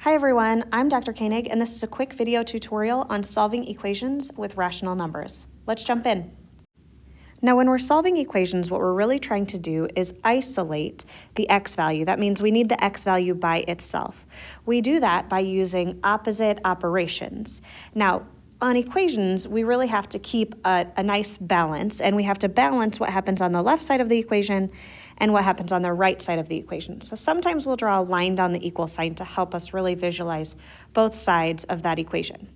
Hi everyone, I'm Dr. Koenig, and this is a quick video tutorial on solving equations with rational numbers. Let's jump in. Now, when we're solving equations, what we're really trying to do is isolate the x value. That means we need the x value by itself. We do that by using opposite operations. Now, on equations, we really have to keep a nice balance, and we have to balance what happens on the left side of the equation and what happens on the right side of the equation. So sometimes we'll draw a line down the equal sign to help us really visualize both sides of that equation.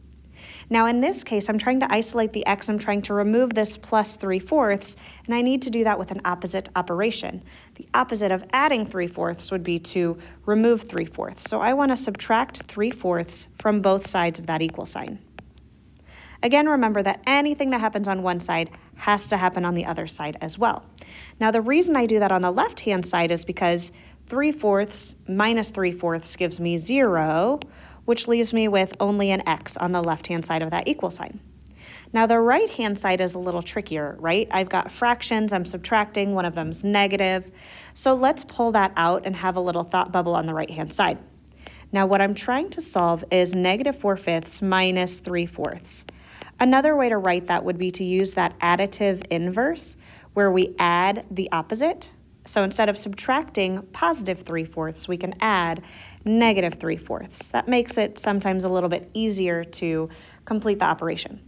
Now in this case, I'm trying to isolate the x, I'm trying to remove this plus 3/4, and I need to do that with an opposite operation. The opposite of adding 3/4 would be to remove 3/4. So I want to subtract 3/4 from both sides of that equal sign. Again, remember that anything that happens on one side has to happen on the other side as well. Now the reason I do that on the left-hand side is because 3/4 minus 3/4 gives me 0, which leaves me with only an x on the left-hand side of that equal sign. Now the right-hand side is a little trickier, right? I've got fractions, I'm subtracting, one of them's negative. So let's pull that out and have a little thought bubble on the right-hand side. Now what I'm trying to solve is -4/5 minus 3/4. Another way to write that would be to use that additive inverse where we add the opposite. So instead of subtracting positive 3/4, we can add negative 3/4. That makes it sometimes a little bit easier to complete the operation.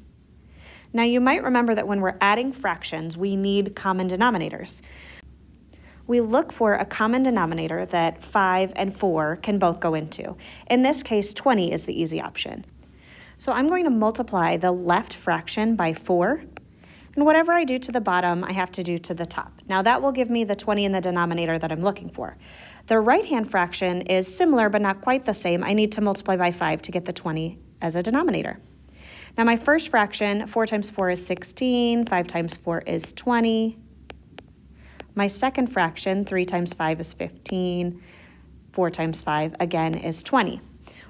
Now you might remember that when we're adding fractions, we need common denominators. We look for a common denominator that 5 and 4 can both go into. In this case, 20 is the easy option. So I'm going to multiply the left fraction by 4, and whatever I do to the bottom, I have to do to the top. Now that will give me the 20 in the denominator that I'm looking for. The right-hand fraction is similar but not quite the same. I need to multiply by 5 to get the 20 as a denominator. Now my first fraction, 4 times 4 is 16, 5 times 4 is 20. My second fraction, 3 times 5 is 15, 4 times 5 again is 20.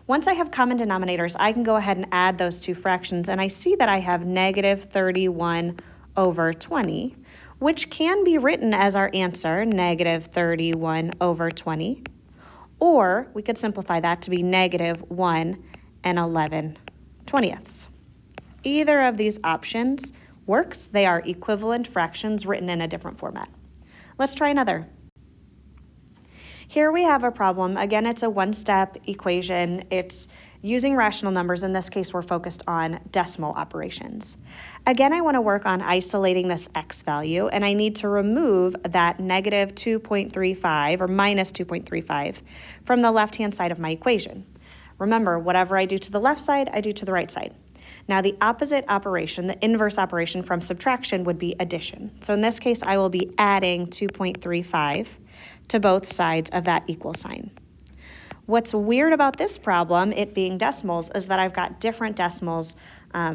Once I have common denominators, I can go ahead and add those two fractions, and I see that I have -31/20, which can be written as our answer, -31/20, or we could simplify that to be -1 11/20. Either of these options works. They are equivalent fractions written in a different format. Let's try another. Here we have a problem. Again, it's a one-step equation. It's using rational numbers. In this case, we're focused on decimal operations. Again, I want to work on isolating this x value, and I need to remove that -2.35 or -2.35 from the left-hand side of my equation. Remember, whatever I do to the left side, I do to the right side. Now, the opposite operation, the inverse operation from subtraction, would be addition. So in this case, I will be adding 2.35 to both sides of that equal sign. What's weird about this problem, it being decimals, is that I've got different decimals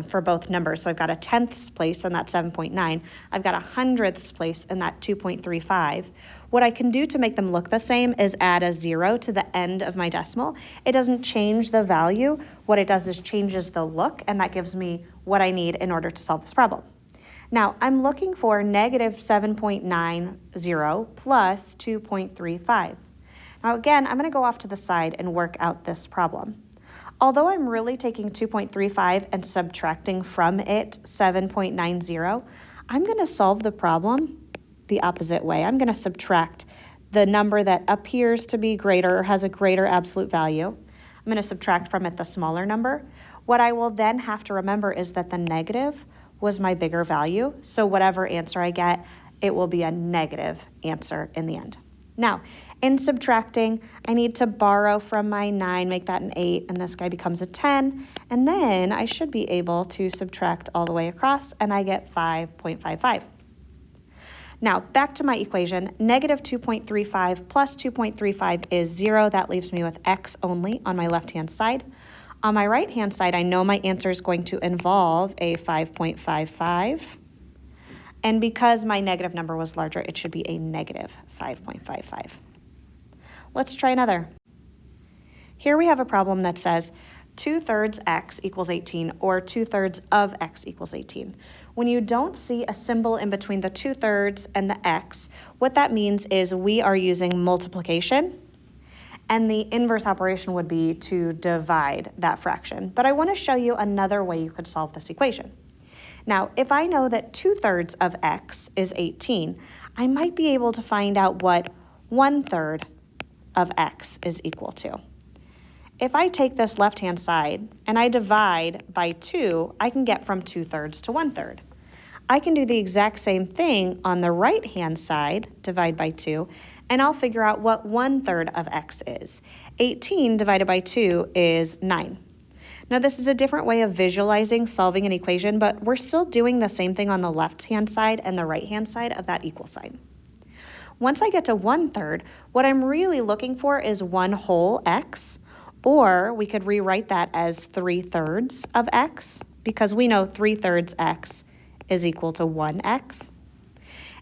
for both numbers. So I've got a tenths place in that 7.9. I've got a hundredths place in that 2.35. What I can do to make them look the same is add a 0 to the end of my decimal. It doesn't change the value. What it does is changes the look, and that gives me what I need in order to solve this problem. Now, I'm looking for -7.90 plus 2.35. Now again, I'm going to go off to the side and work out this problem. Although I'm really taking 2.35 and subtracting from it 7.90, I'm going to solve the problem the opposite way. I'm going to subtract the number that appears to be greater or has a greater absolute value. I'm going to subtract from it the smaller number. What I will then have to remember is that the negative was my bigger value, so whatever answer I get, it will be a negative answer in the end. Now, in subtracting, I need to borrow from my 9, make that an 8, and this guy becomes a 10, and then I should be able to subtract all the way across, and I get 5.55. Now, back to my equation, -2.35 plus 2.35 is 0. That leaves me with x only on my left-hand side. On my right-hand side, I know my answer is going to involve a 5.55. And because my negative number was larger, it should be a -5.55. Let's try another. Here we have a problem that says 2/3 x equals 18 or 2/3 of x equals 18. When you don't see a symbol in between the 2/3 and the x, what that means is we are using multiplication and the inverse operation would be to divide that fraction. But I want to show you another way you could solve this equation. Now, if I know that 2/3 of x is 18, I might be able to find out what 1/3 of x is equal to. If I take this left-hand side and I divide by 2, I can get from 2/3 to 1/3. I can do the exact same thing on the right-hand side, divide by 2, and I'll figure out what 1/3 of x is. 18 divided by 2 is 9. Now this is a different way of visualizing solving an equation, but we're still doing the same thing on the left-hand side and the right-hand side of that equal sign. Once I get to 1/3, what I'm really looking for is 1 whole x, or we could rewrite that as 3/3 of x, because we know 3/3 x is equal to 1x.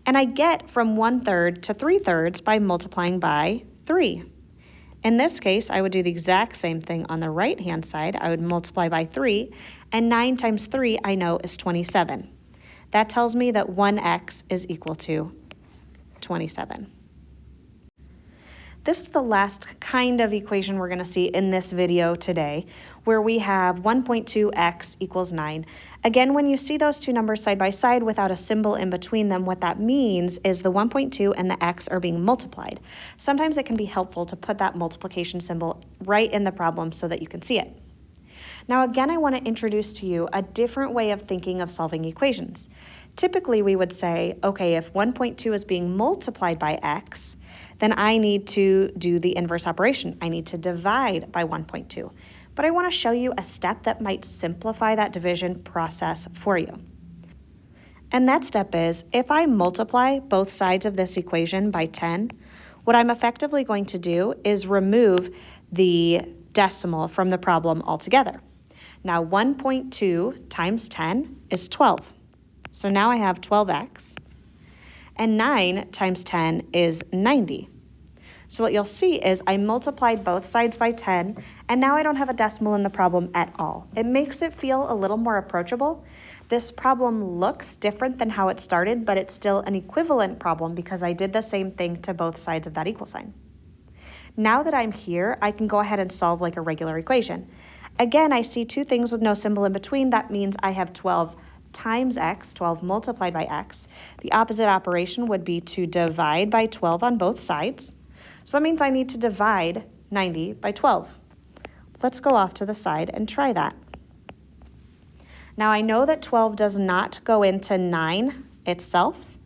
And I get from 1/3 to 3/3 by multiplying by 3. In this case, I would do the exact same thing on the right-hand side. I would multiply by 3, and 9 times 3 I know is 27. That tells me that 1x is equal to 27. This is the last kind of equation we're going to see in this video today, where we have 1.2x equals 9. Again, when you see those two numbers side by side without a symbol in between them, what that means is the 1.2 and the x are being multiplied. Sometimes it can be helpful to put that multiplication symbol right in the problem so that you can see it. Now again, I want to introduce to you a different way of thinking of solving equations. Typically, we would say, okay, if 1.2 is being multiplied by x, then I need to do the inverse operation. I need to divide by 1.2. But I want to show you a step that might simplify that division process for you. And that step is, if I multiply both sides of this equation by 10, what I'm effectively going to do is remove the decimal from the problem altogether. Now 1.2 times 10 is 12. So now I have 12x, and 9 times 10 is 90. So what you'll see is I multiplied both sides by 10, and now I don't have a decimal in the problem at all. It makes it feel a little more approachable. This problem looks different than how it started, but it's still an equivalent problem because I did the same thing to both sides of that equal sign. Now that I'm here, I can go ahead and solve like a regular equation. Again, I see two things with no symbol in between. That means I have 12 times x, 12 multiplied by x. The opposite operation would be to divide by 12 on both sides. So that means I need to divide 90 by 12. Let's go off to the side and try that. Now I know that 12 does not go into 9 itself,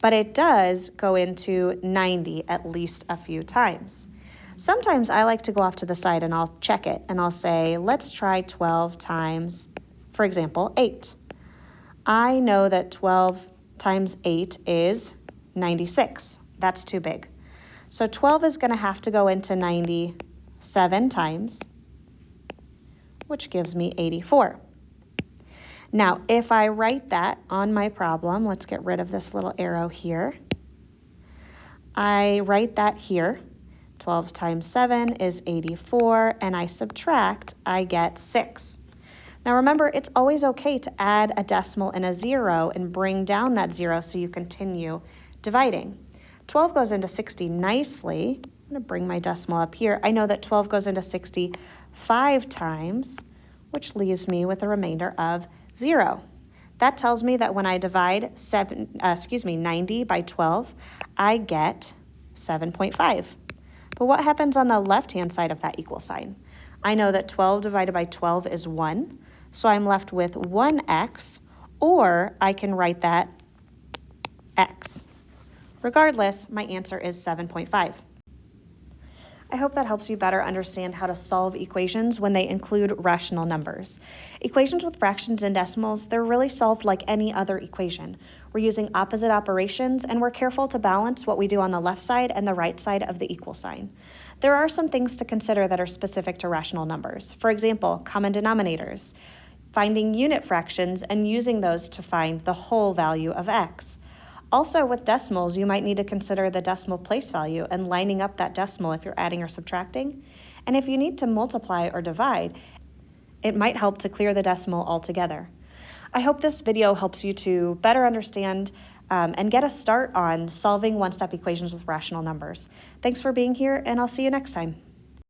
but it does go into 90 at least a few times. Sometimes I like to go off to the side and I'll check it and I'll say, let's try 12 times, for example, 8. I know that 12 times 8 is 96. That's too big. So 12 is going to have to go into 90 7 times, which gives me 84. Now, if I write that on my problem, let's get rid of this little arrow here. I write that here. 12 times 7 is 84, and I subtract, I get 6. Now remember, it's always okay to add a decimal and a 0 and bring down that 0 so you continue dividing. 12 goes into 60 nicely. I'm going to bring my decimal up here. I know that 12 goes into 60 5 times, which leaves me with a remainder of 0. That tells me that when I divide 90 by 12, I get 7.5. But what happens on the left-hand side of that equal sign? I know that 12 divided by 12 is 1, so I'm left with 1x, or I can write that x. Regardless, my answer is 7.5. I hope that helps you better understand how to solve equations when they include rational numbers. Equations with fractions and decimals, they're really solved like any other equation. We're using opposite operations, and we're careful to balance what we do on the left side and the right side of the equal sign. There are some things to consider that are specific to rational numbers. For example, common denominators, finding unit fractions and using those to find the whole value of x. Also, with decimals, you might need to consider the decimal place value and lining up that decimal if you're adding or subtracting. And if you need to multiply or divide, it might help to clear the decimal altogether. I hope this video helps you to better understand and get a start on solving one-step equations with rational numbers. Thanks for being here, and I'll see you next time.